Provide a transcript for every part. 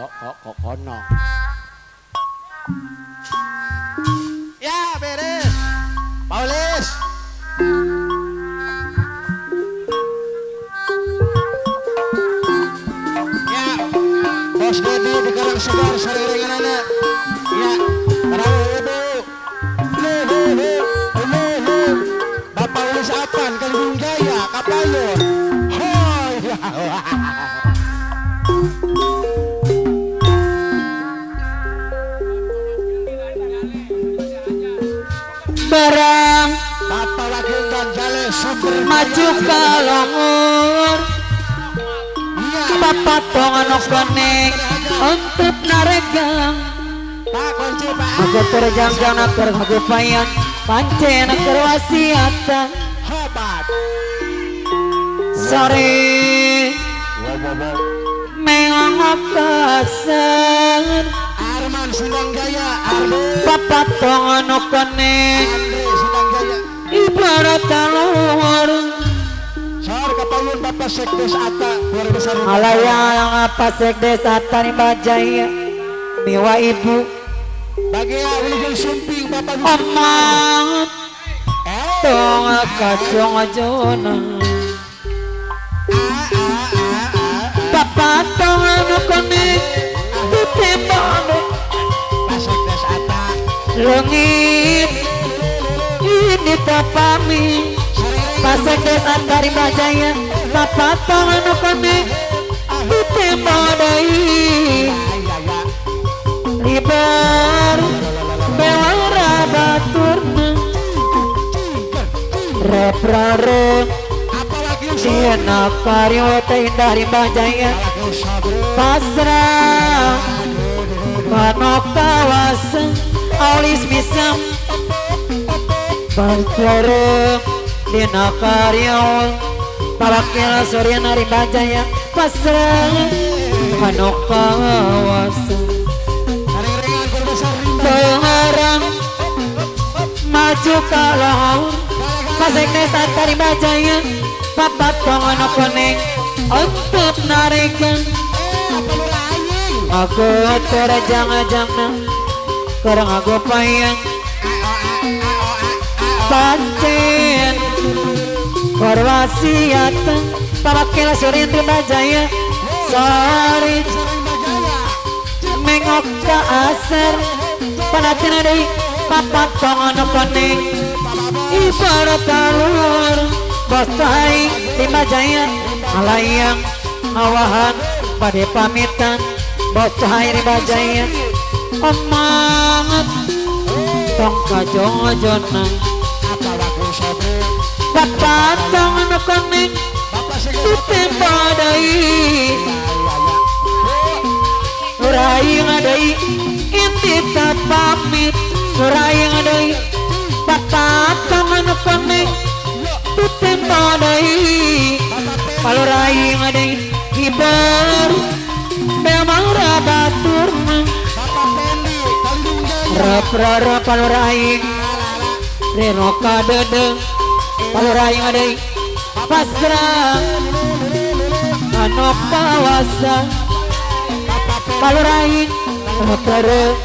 kok kono. Ya beres. Paulis. Ya. Bos Dedi di Karang Segar sariringan anak. Ya. Para ibu. Bapak Ulis Apan Kalibung Jaya Kapayun. Hoi. Barang Bapak Wakil dan Jale Sumber maju ke longur Bapak tongan konek untuk naregang Pak kunci Pak. aku terjang-jang nakar magupayan pancen nakar wasiatan Hebat. sore mengangop kasar Arman Sundang Jaya. Arman Bapak tongan konek Andre Sundang Jaya. ibarat talur Sor Kapayun Bapak Sekdes Atta Keluarga Besar alayang apa sekdes atani bajaya miwa ibu Bagi Wilujeng Sumping Bapak omang tonga kacong ajona Bapak tonga nukoni ditembane Pak Sekdes Atta lengit ini tapami pasek desa dari bajaya Bapak tonga nukoni ditembane libar belara baturna reprare Apalagi Sina karyota indah di bajaya pasrah manok kawasan aulis misam pasrah dina karyawan palakila surya nari bajaya pasrah manok kawasan Ring-ringan Keluarga Besar Rimba. pengarang maju kalau pasek desa dari bajaya Bapak tongan koneng untuk narikan aku terjang-jangna kurang aku payang pancen korwasiatan pawakil surin di bajaya sorry mengok ke asar panatin adai Bapak tongan koneng ibarat talur bos tai di bajaya alayang awahan pada pamitan bos cahaya di bajaya omangat tong kajong-jona Bapak tongan koneng ditembadai nurai ngadai inti pamit nurai ngadai Bapak tongan koneng ditembadai palurai ngadai hibar memang rabatur rap-rap palurai reno kadede palurai ngadai pasrah anok kawasan palurai rap-rap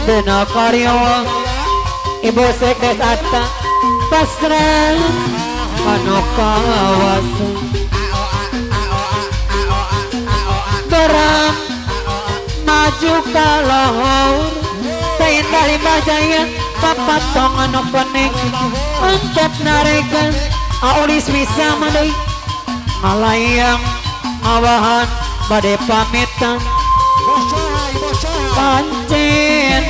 dena karyawan ibu sekdes atta pasrah anok kawasan berang maju kalahur tain dari bajaya Bapak tongan konek untuk narekan aulis bisa madai malayang awahan badai pamitan pancen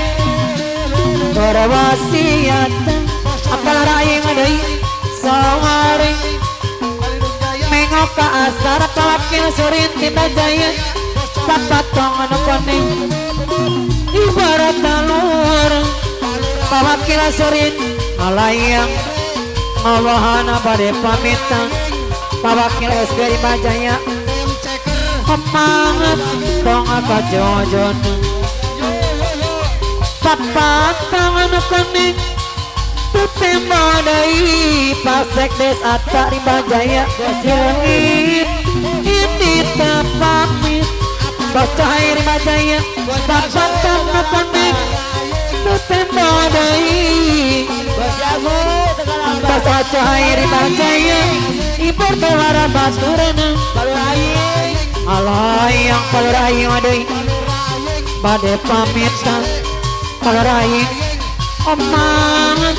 berwasiatan apal rai ngadai sawari mengok ka asar pawakil surin di bajaya Bapak tongan konek ibarat talur pawakil surin malayang mawahana pada pamitan pawakil SG di bajaya pemangat tonga kajojon Bapak tongan konek tutembadai pasek des atta di bajaya jelengit ini tapamit Bos cahaya ribajaya Bapak ngekonek Nutembo dai Bos jago Tegalamba Bos cahaya ribajaya Ibu tawara baturana Palu aing Alayang paluraing adai Bade pamitan Paluraing Omangan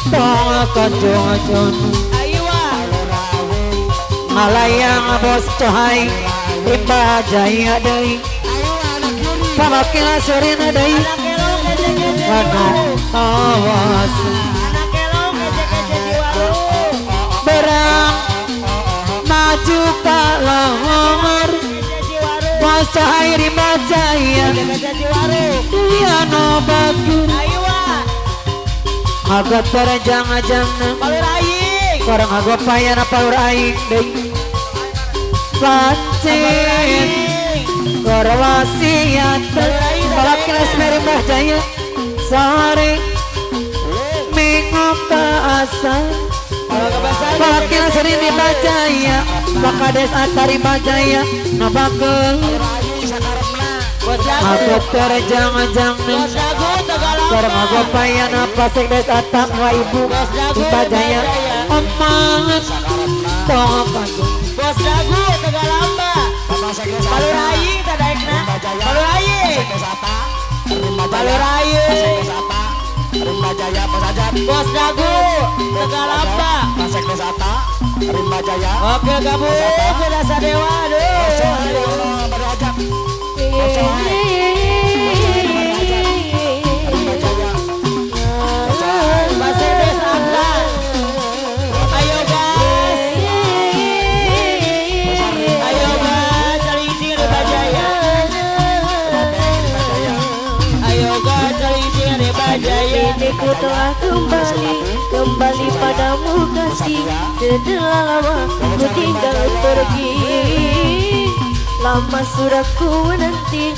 Tonga kajong-ajong Aywa Malayang bos cahaya ribajaya dai Pamakila serena dai Anak elong kece-kece di Kano warung awas Anak elong kece-kece di warung Berang Maju kalahar Kece di warung Bos cahaya ribajaya Kece di warung Dia no bagus Aywa Agat terjang-jangna Palu aing Korang agak payana palur aing deh Pancen Korwasiat Balap kilas meri mbah jaya Sore Minggu ke asal Kalau kebasan Balap kilas seri di bajaya Bakades atari bajaya Nabakel Bos jago Agat terjang-jangna Bos jago Tegalamba Korang agak payana pasek des atak wa ibu Di bajaya Omangan Tongakan Bos jago Tegalamba Palu aing tadaikna Palu aing Palu aing Rimba Jaya Pasajat Bos jago Tegalamba Pasek Desata Rimba Jaya Oke kamu sudah sadewa aduh Berajak Masih desa Ayo guys Ayo guys saling singir Bajaya Ayo guys saling singir Bajaya Ini ku telah kembali padamu kasih. Setelah lama ku tinggal pergi, lama sudah ku menanti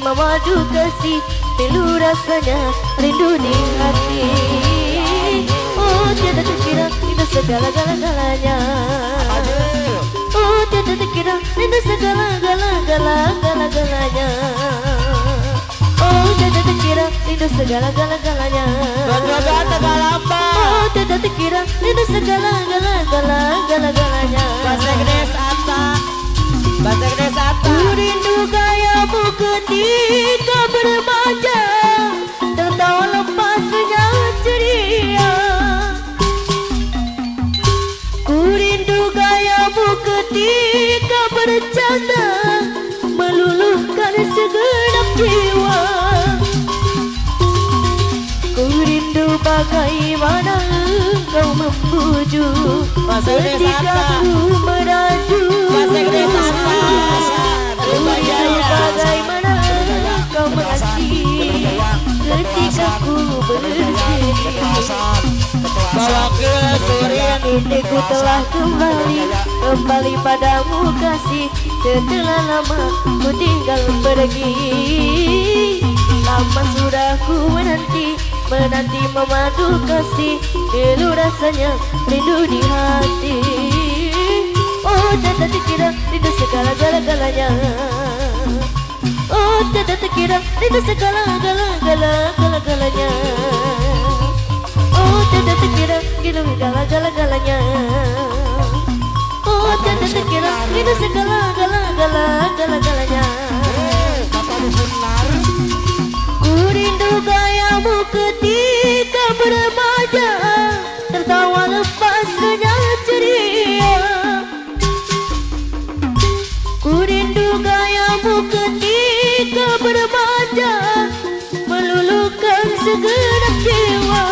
memadu kasih. Pilu rasanya rindu di hati. Oh tiada terkira itu segala-galanya. Oh tiada terkira itu segala-galanya. Oh tiada terkira itu segala-galanya. Bos-bosan Tegalamba Oh tiada terkira itu segala-galanya. Pasek Desata Pasek Desata Ku rindu gayamu ketika bermanja, tertawa lepas dengan ceria. Ku rindu gayamu ketika bercanda, meluluhkan segenap jiwa. Ku rindu bagaimana engkau membujuk Pasek ketika Desata ku meraju. Pasek Desata Ku rindu bagaimana engkau mengasihi ketika ku bersedih. Bawa ke Surin Kini ku telah kembali padamu kasih. Setelah lama ku tinggal pergi, lama sudah ku menanti memadu kasih. Pilu rasanya rindu di hati. Oh tiada terkira rindu segala-galanya. Oh tiada terkira rindu segala-galanya. Oh tiada terkira rindu segala-galanya. Oh tiada terkira rindu segala-galanya. Ku rindu gayamu ketika bermanja, tertawa lepas dengan ceria. Ku rindu gayamu ketika bermanja, meluluhkan segenap jiwa.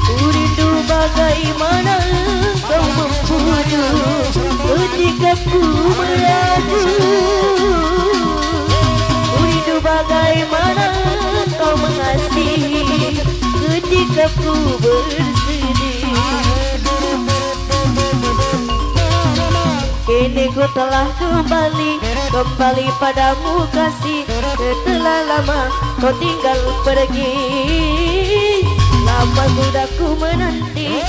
Ku rindu bagaimana engkau membujuk ketika ku meraju. Ku rindu bagaimana engkau mengasihi ketika ku bersedih. Kini ku telah kembali padamu kasih. Setelah lama kau tinggal pergi, lama sudah ku menanti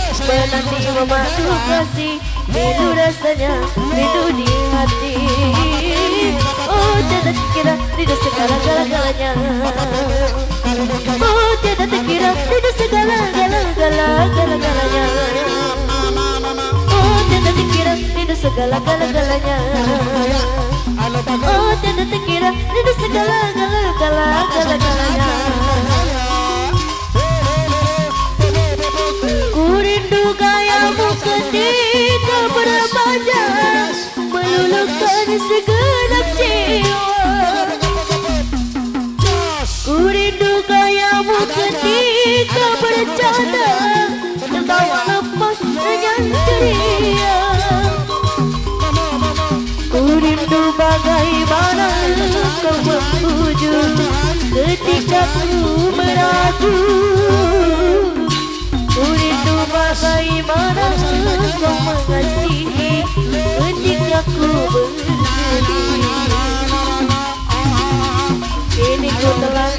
memadu kasih. Rindu rasanya rindu di hati. segala-galanya. Anu bagus. Oh tidak terkira rindu segala-galanya. Ku rindu gayamu ketika berremaja, meluluhkan segenap jiwa. Ku rindu gayamu ketika bercanda, tertawa lepas dengan ceria. Ku rindu bagaimana kau memuju ketika ku meraju. Ku rindu bagaimana kau mengasihi ketika ku bersedih. Kini ku telah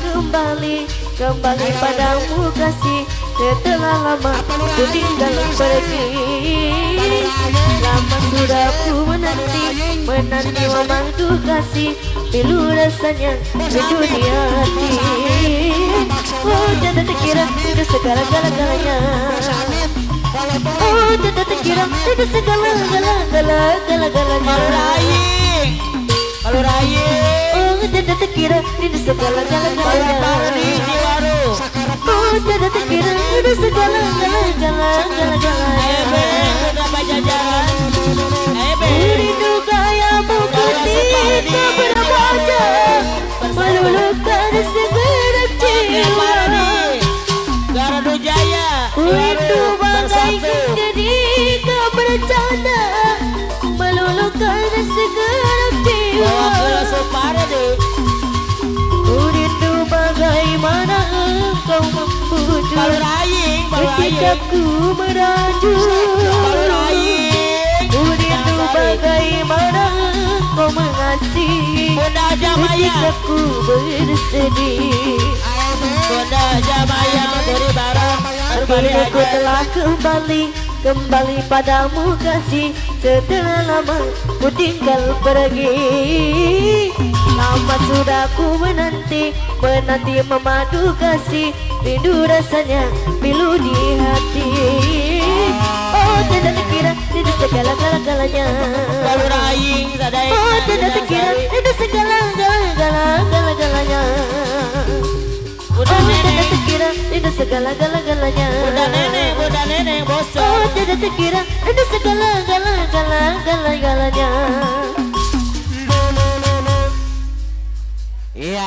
kembali padamu kasih, setelah lama ku tinggal pergi. Lama sudah ku menanti memandu kasih, pilu rasanya rindu di hati. Oh tidak terkira rindu segala-galanya. Oh tidak terkira rindu segala-galanya. Kalau Rai, Oh tidak terkira rindu segala-galanya. Oh tidak terkira rindu segala-galanya. berapa jajaran? Rindu gayamu ketika berbaca, meluluhkan segenap jiwa. Gardu Jaya. Rindu bagai ketika bercanda, meluluhkan segenap jiwa. Rindu bagaimana engkau membujuk ketika ku meraju. Rindu bagaimana engkau mengasihi ketika ku bersedih. Bunda Jamaya dari barat Kini ku telah kembali padamu kasih, setelah lama ku tinggal pergi. Lama sudah ku menanti memadu kasih, rindu rasanya pilu di hati. Oh tidak terkira rindu segala-galanya. Kalau Rai sadai. Oh tidak terkira rindu segala-galanya. Oh tidak terkira rindu segala-galanya. Bunda nenek bosan. Oh tidak terkira rindu segala-galanya. Iya.